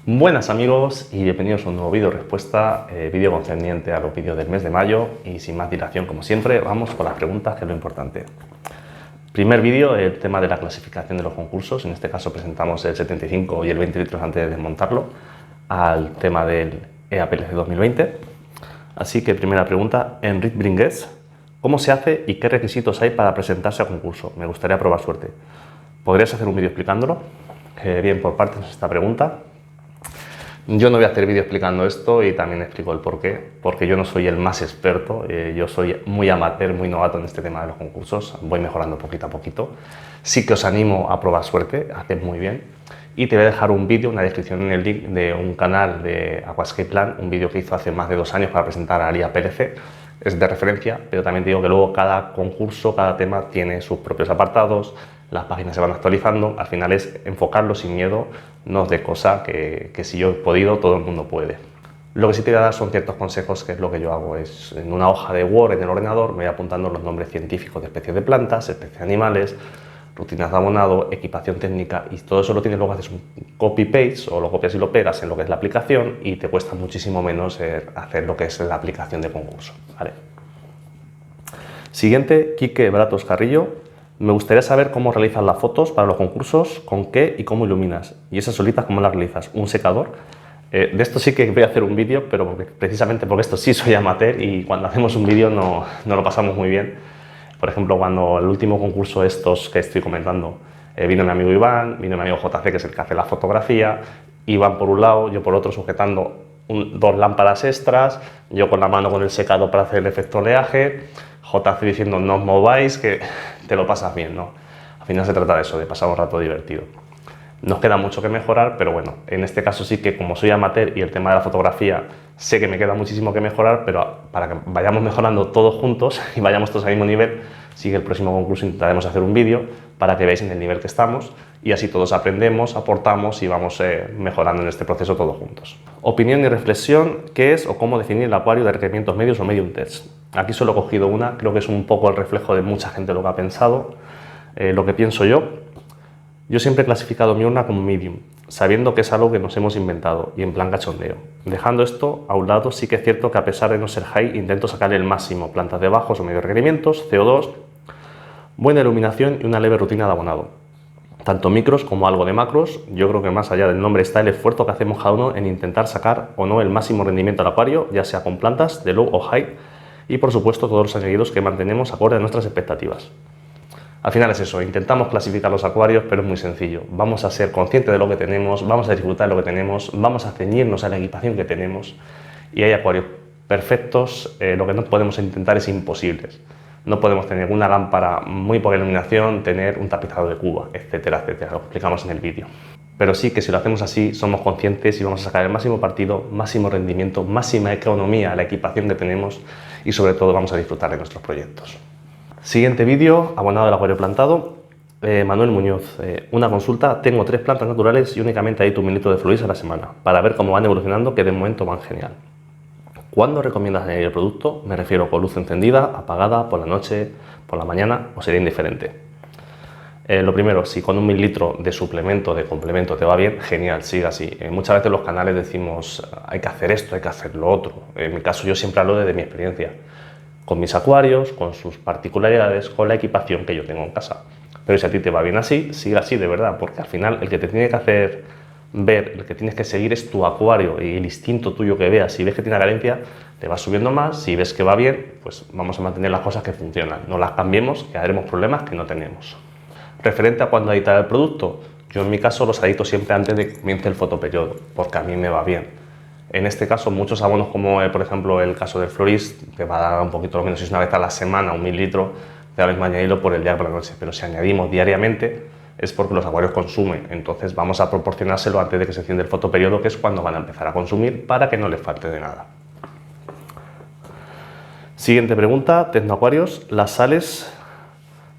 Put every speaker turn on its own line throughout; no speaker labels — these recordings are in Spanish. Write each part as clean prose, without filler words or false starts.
Buenas amigos y bienvenidos a un nuevo vídeo respuesta, vídeo concerniente a los vídeos del mes de mayo y sin más dilación como siempre vamos con las preguntas que es lo importante. Primer vídeo, el tema de la clasificación de los concursos, en este caso presentamos el 75 y el 20 litros antes de desmontarlo al tema del EAPLC 2020. Así que primera pregunta, Enric Bringués, ¿cómo se hace y qué requisitos hay para presentarse a concurso? Me gustaría probar suerte. ¿Podrías hacer un vídeo explicándolo? Bien, por partes esta pregunta. Yo no voy a hacer vídeo explicando esto y también explico el porqué, porque yo no soy el más experto, yo soy muy amateur, muy novato en este tema de los concursos, voy mejorando poquito a poquito. Sí que os animo a probar suerte, haced muy bien. Y te voy a dejar un vídeo, una descripción en el link de un canal de Aquascape Plan, un vídeo que hizo hace más de 2 años para presentar al IAPLC. Es de referencia, pero también te digo que luego cada concurso, cada tema tiene sus propios apartados, las páginas se van actualizando, al final es enfocarlo sin miedo, no os dé cosa que si yo he podido, todo el mundo puede. Lo que sí te voy a dar son ciertos consejos, que es lo que yo hago, es en una hoja de Word en el ordenador, me voy apuntando los nombres científicos de especies de plantas, especies de animales, rutinas de abonado, equipación técnica, y todo eso lo tienes, luego haces un copy-paste o lo copias y lo pegas en lo que es la aplicación y te cuesta muchísimo menos hacer lo que es la aplicación de concurso, ¿vale? Siguiente, Quique Bratos Carrillo. Me gustaría saber cómo realizas las fotos para los concursos, con qué y cómo iluminas. Y esas solitas, ¿cómo las realizas? ¿Un secador? De esto sí que voy a hacer un vídeo, pero precisamente porque esto sí soy amateur y cuando hacemos un vídeo no lo pasamos muy bien. Por ejemplo, cuando el último concurso estos que estoy comentando, vino mi amigo Iván, vino mi amigo JC, que es el que hace la fotografía, Iván por un lado, yo por otro sujetando 2 lámparas extras, yo con la mano con el secado para hacer el efecto oleaje, JC diciendo no os mováis, que te lo pasas bien, ¿no? Al final se trata de eso, de pasar un rato divertido. Nos queda mucho que mejorar, pero bueno, en este caso sí que como soy amateur y el tema de la fotografía sé que me queda muchísimo que mejorar, pero para que vayamos mejorando todos juntos y vayamos todos al mismo nivel, sí que el próximo concurso intentaremos hacer un vídeo para que veáis en el nivel que estamos y así todos aprendemos, aportamos y vamos mejorando en este proceso todos juntos. Opinión y reflexión, ¿qué es o cómo definir el acuario de requerimientos medios o medium test? Aquí solo he cogido una, creo que es un poco el reflejo de mucha gente lo que ha pensado, lo que pienso yo. Yo siempre he clasificado mi urna como medium, sabiendo que es algo que nos hemos inventado y en plan cachondeo. Dejando esto a un lado, sí que es cierto que a pesar de no ser high, intento sacarle el máximo, plantas de bajos o medios requerimientos, CO2, buena iluminación y una leve rutina de abonado. Tanto micros como algo de macros, yo creo que más allá del nombre está el esfuerzo que hacemos cada uno en intentar sacar o no el máximo rendimiento al acuario, ya sea con plantas de low o high, y por supuesto todos los añadidos que mantenemos acorde a nuestras expectativas. Al final es eso, intentamos clasificar los acuarios, pero es muy sencillo. Vamos a ser conscientes de lo que tenemos, vamos a disfrutar de lo que tenemos, vamos a ceñirnos a la equipación que tenemos y hay acuarios perfectos, lo que no podemos intentar es imposibles. No podemos tener una lámpara muy poca iluminación, tener un tapizado de cuba, etcétera, etcétera, lo explicamos en el vídeo. Pero sí que si lo hacemos así, somos conscientes y vamos a sacar el máximo partido, máximo rendimiento, máxima economía a la equipación que tenemos y sobre todo vamos a disfrutar de nuestros proyectos. Siguiente vídeo, abonado del acuario plantado, Manuel Muñoz. Una consulta, tengo 3 plantas naturales y únicamente hay 1 mililitro de fluids a la semana, para ver cómo van evolucionando, que de momento van genial. ¿Cuándo recomiendas añadir el producto? Me refiero con luz encendida, apagada, por la noche, por la mañana, o sería indiferente. Lo primero, si con 1 mililitro de suplemento, de complemento te va bien, genial, sigue así. Muchas veces los canales decimos, hay que hacer esto, hay que hacer lo otro. En mi caso yo siempre hablo desde mi experiencia, con mis acuarios, con sus particularidades, con la equipación que yo tengo en casa. Pero si a ti te va bien así, sigue así de verdad, porque al final el que te tiene que hacer ver, el que tienes que seguir es tu acuario y el instinto tuyo que veas. Si ves que tiene carencia, te vas subiendo más, si ves que va bien, pues vamos a mantener las cosas que funcionan. No las cambiemos, que haremos problemas que no tenemos. Referente a cuándo editar el producto, yo en mi caso los edito siempre antes de que comience el fotoperiodo, porque a mí me va bien. En este caso, muchos abonos, como por ejemplo el caso del Florist, te va a dar un poquito lo menos, si es una vez a la semana, 1 mililitro, te ahora mismo añadirlo por el día por la noche. Pero si añadimos diariamente, es porque los acuarios consumen. Entonces vamos a proporcionárselo antes de que se encienda el fotoperiodo, que es cuando van a empezar a consumir, para que no les falte de nada. Siguiente pregunta, Tecnoacuarios, ¿las sales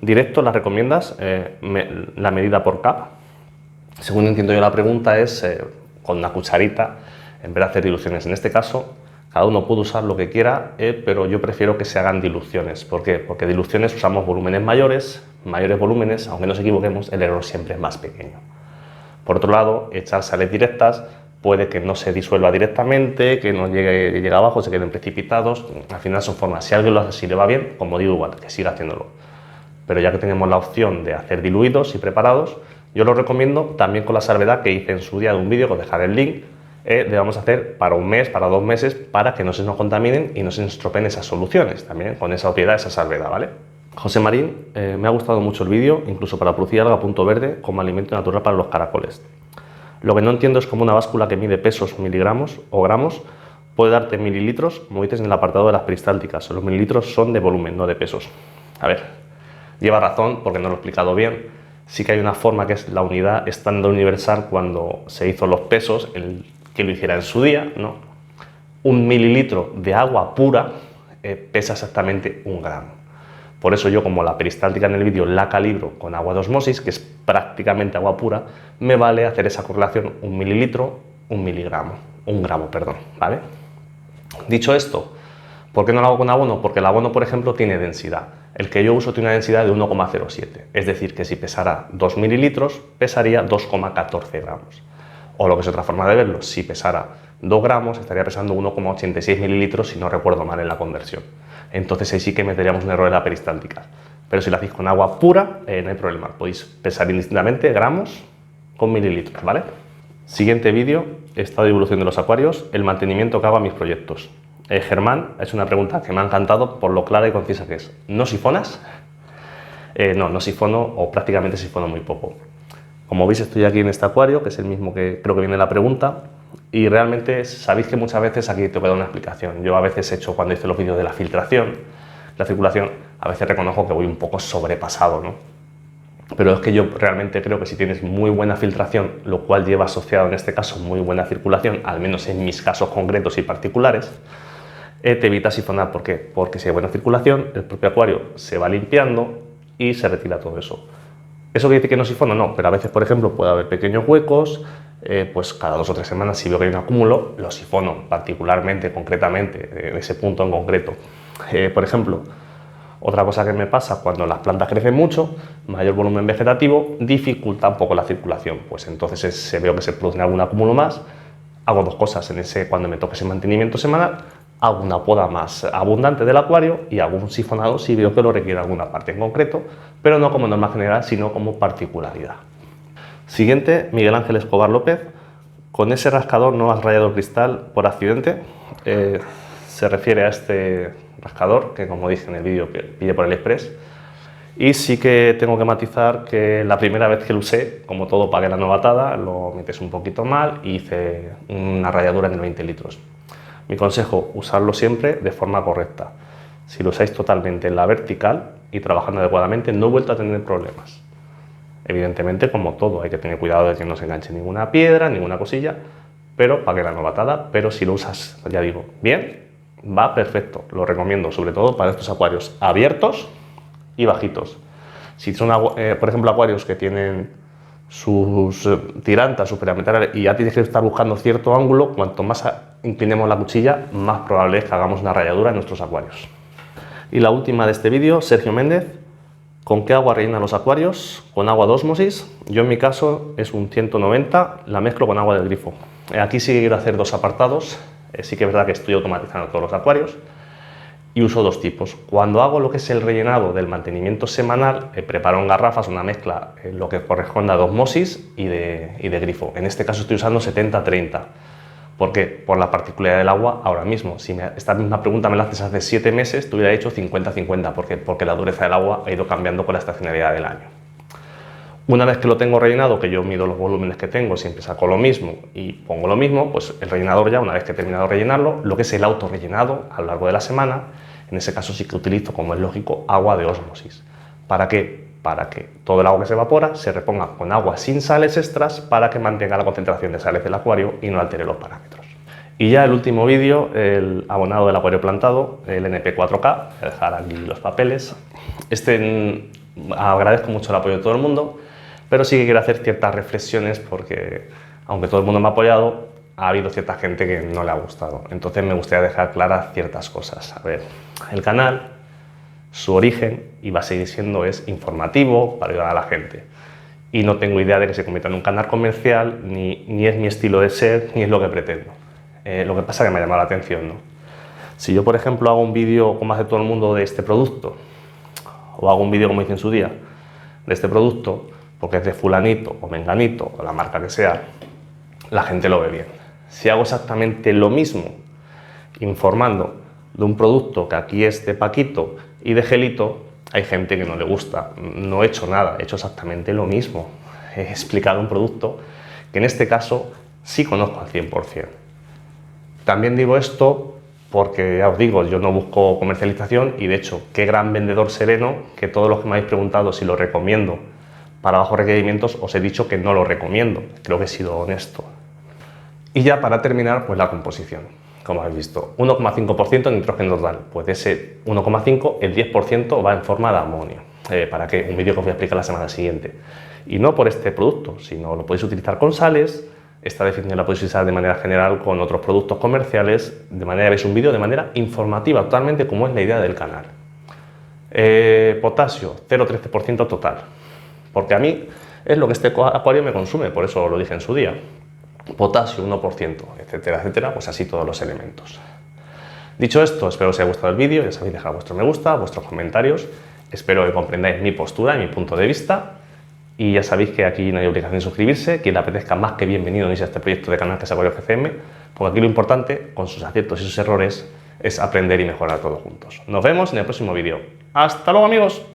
directo las recomiendas? La medida por cap. Según entiendo yo la pregunta es con una cucharita, en vez de hacer diluciones. En este caso, cada uno puede usar lo que quiera, pero yo prefiero que se hagan diluciones. ¿Por qué? Porque diluciones usamos volúmenes mayores volúmenes, aunque nos equivoquemos, el error siempre es más pequeño. Por otro lado, echar sales directas puede que no se disuelva directamente, que no llegue abajo, se queden precipitados. Al final son formas. Si alguien lo hace, si le va bien, como digo, igual, que siga haciéndolo. Pero ya que tenemos la opción de hacer diluidos y preparados, yo lo recomiendo también con la salvedad que hice en su día de un vídeo, que os dejaré el link, debemos hacer para un mes, para 2 meses, para que no se nos contaminen y no se nos estropeen esas soluciones, también con esa obviedad, esa salvedad, ¿vale? José Marín, me ha gustado mucho el vídeo, incluso para producir alga punto verde como alimento natural para los caracoles. Lo que no entiendo es cómo una báscula que mide pesos, miligramos o gramos puede darte mililitros, como dices en el apartado de las peristálticas. Los mililitros son de volumen, no de pesos. A ver, lleva razón porque no lo he explicado bien. Sí que hay una forma que es la unidad estándar universal cuando se hizo los pesos, el que lo hiciera en su día, ¿no? 1 mililitro de agua pura pesa exactamente 1 gramo. Por eso yo, como la peristáltica en el vídeo la calibro con agua de osmosis, que es prácticamente agua pura, me vale hacer esa correlación 1 mililitro, 1 miligramo, 1 gramo, perdón, ¿vale? Dicho esto, ¿por qué no lo hago con abono? Porque el abono, por ejemplo, tiene densidad. El que yo uso tiene una densidad de 1,07, es decir, que si pesara 2 mililitros, pesaría 2,14 gramos. O lo que es otra forma de verlo, si pesara 2 gramos, estaría pesando 1,86 mililitros, si no recuerdo mal en la conversión. Entonces ahí sí que meteríamos un error en la peristáltica. Pero si lo hacéis con agua pura, no hay problema. Podéis pesar indistintamente gramos con mililitros, ¿vale? Siguiente vídeo, estado de evolución de los acuarios, el mantenimiento que hago a mis proyectos. Germán, es una pregunta que me ha encantado por lo clara y concisa que es. ¿No sifonas? No sifono o prácticamente sifono muy poco. Como veis, estoy aquí en este acuario, que es el mismo que creo que viene la pregunta, y realmente sabéis que muchas veces aquí te voy a dar una explicación. Yo a veces he hecho, cuando hice los vídeos de la filtración, la circulación, a veces reconozco que voy un poco sobrepasado, ¿no? Pero es que yo realmente creo que si tienes muy buena filtración, lo cual lleva asociado en este caso muy buena circulación, al menos en mis casos concretos y particulares, te evita sifonar. ¿Por qué? Porque si hay buena circulación, el propio acuario se va limpiando y se retira todo eso. ¿Eso quiere decir que no sifono? No, pero a veces, por ejemplo, puede haber pequeños huecos, pues cada 2 o 3 semanas, si veo que hay un acúmulo, lo sifono particularmente, concretamente, en ese punto en concreto. Por ejemplo, otra cosa que me pasa cuando las plantas crecen mucho, mayor volumen vegetativo, dificulta un poco la circulación. Pues entonces se veo que se produce algún acúmulo más, hago 2 cosas cuando me toque ese mantenimiento semanal, hago una poda más abundante del acuario y hago un sifonado si veo que lo requiere alguna parte en concreto, pero no como norma general, sino como particularidad. Siguiente, Miguel Ángel Escobar López. ¿Con ese rascador no has rayado el cristal por accidente? Se refiere a este rascador que, como dije en el vídeo, que pillé por AliExpress. Y sí que tengo que matizar que la primera vez que lo usé, como todo, pagué la novatada, lo metes un poquito mal y hice una ralladura en el 20 litros. Mi consejo, usarlo siempre de forma correcta. Si lo usáis totalmente en la vertical y trabajando adecuadamente, no he vuelto a tener problemas. Evidentemente, como todo, hay que tener cuidado de que no se enganche ninguna piedra, ninguna cosilla, pero pagué la novatada. Pero si lo usas, ya digo, bien, va perfecto. Lo recomiendo, sobre todo para estos acuarios abiertos y bajitos. Si son, por ejemplo, acuarios que tienen sus tirantas, sus perimetrales, y ya tienes que estar buscando cierto ángulo, cuanto más inclinemos la cuchilla, más probable es que hagamos una ralladura en nuestros acuarios. Y la última de este vídeo, Sergio Méndez. ¿Con qué agua rellenan los acuarios? Con agua de ósmosis. Yo en mi caso es un 190, la mezclo con agua del grifo. Aquí sí quiero hacer 2 apartados. Sí que es verdad que estoy automatizando todos los acuarios y uso 2 tipos. Cuando hago lo que es el rellenado del mantenimiento semanal, preparo en garrafas una mezcla lo que corresponde a de ósmosis y de grifo. En este caso estoy usando 70-30. ¿Por qué? Por la particularidad del agua ahora mismo. Si esta misma pregunta me la haces hace 7 meses, te hubiera hecho 50-50. ¿Por qué? Porque la dureza del agua ha ido cambiando con la estacionalidad del año. Una vez que lo tengo rellenado, que yo mido los volúmenes que tengo, siempre saco lo mismo y pongo lo mismo, pues el rellenador ya, una vez que he terminado de rellenarlo, lo que es el autorrellenado a lo largo de la semana, en ese caso sí que utilizo, como es lógico, agua de ósmosis. ¿Para qué? Para que todo el agua que se evapora se reponga con agua sin sales extras para que mantenga la concentración de sales del acuario y no altere los parámetros. Y ya el último vídeo, el abonado del acuario plantado, el NP4K, voy a dejar aquí los papeles. Agradezco mucho el apoyo de todo el mundo, pero sí que quiero hacer ciertas reflexiones porque, aunque todo el mundo me ha apoyado, ha habido cierta gente que no le ha gustado. Entonces me gustaría dejar claras ciertas cosas. A ver, el canal, su origen, y va a seguir siendo, es informativo para ayudar a la gente. y no tengo idea de que se convierta en un canal comercial, ni es mi estilo de ser, ni es lo que pretendo. Lo que pasa es que me ha llamado la atención, ¿no? Si yo, por ejemplo, hago un vídeo, como hace todo el mundo, de este producto, o hago un vídeo, como hice en su día, de este producto, porque es de fulanito o menganito, o la marca que sea, la gente lo ve bien. Si hago exactamente lo mismo, informando de un producto que aquí es de Paquito y de Gelito, hay gente que no le gusta. No he hecho nada, he hecho exactamente lo mismo. He explicado un producto que en este caso sí conozco al 100%. También digo esto porque, ya os digo, yo no busco comercialización y de hecho, qué gran vendedor sereno, que todos los que me habéis preguntado si lo recomiendo para bajos requerimientos, os he dicho que no lo recomiendo. Creo que he sido honesto. Y ya para terminar, pues la composición. Como habéis visto, 1,5% de nitrógeno total. Pues de ese 1,5, el 10% va en forma de amonio. ¿Para qué? Un vídeo que os voy a explicar la semana siguiente. Y no por este producto, sino lo podéis utilizar con sales. Esta definición la podéis usar de manera general con otros productos comerciales. De manera, veis un vídeo de manera informativa, totalmente como es la idea del canal. Potasio, 0,13% total. Porque a mí es lo que este acuario me consume, por eso lo dije en su día. Potasio 1%, etcétera, etcétera, pues así todos los elementos. Dicho esto, espero que os haya gustado el vídeo, ya sabéis dejar vuestro me gusta, vuestros comentarios, espero que comprendáis mi postura y mi punto de vista y ya sabéis que aquí no hay obligación de suscribirse, quien le apetezca más que bienvenido a este proyecto de canal que es Acuario GCM, porque aquí lo importante, con sus aciertos y sus errores, es aprender y mejorar todos juntos. Nos vemos en el próximo vídeo. ¡Hasta luego, amigos!